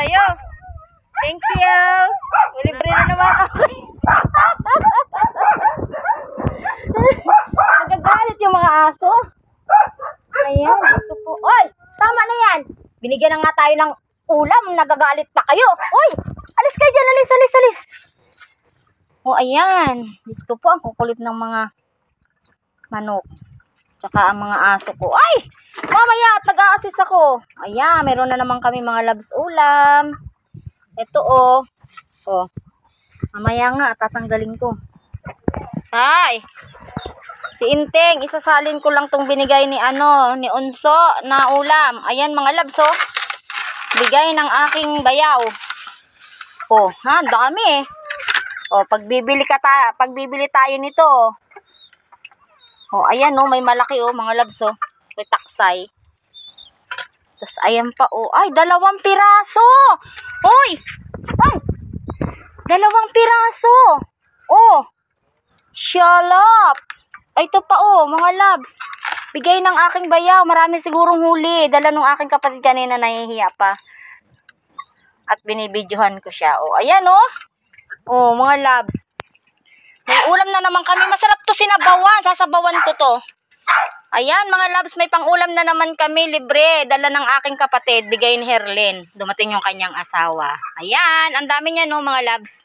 tayo. Thank you. Libre na naman ako. Nagagalit yung mga aso. Ayan, gusto po. Oy, tama na yan. Binigyan na nga tayo ng ulam. Nagagalit pa kayo. Oy, alis kayo dyan. Alis. O, ayan. Gusto po ang kukulit ng mga manok. Tsaka ang mga aso ko. Ay! Mamaya at nag-a-assist ako. Ayan, meron na naman kami mga labs ulam. Ito oh. Mamaya nga tatanggalin ko. Ay! Si Inteng, isasalin ko lang tong binigay ni Unso na ulam. Ayan mga labs oh. Bigay ng aking bayaw. Oh, ha, dami eh. Oh, pagbibili tayo nito. Oh, ayan oh, may malaki oh, mga labs oh. May taksay. Tapos ayan pa oh. Ay, 2 piraso. Hoy! Ay! 2 piraso. Oh. Shut up. Ay, ito pa oh, mga labs. Bigay ng aking bayaw. Marami sigurong huli. Dala nung aking kapatid kanina, nahihiya pa. At binibidyohan ko siya. Oh, ayan oh. Oh, mga labs. May ulam na naman kami. Masarap to sinabawan. Sasabawan ko to. Ayan mga labs, may pang-ulam na naman kami. Libre. Dala ng aking kapatid. Bigay ni Herlin. Dumating yung kanyang asawa. Ayan. Ang dami niya no mga labs.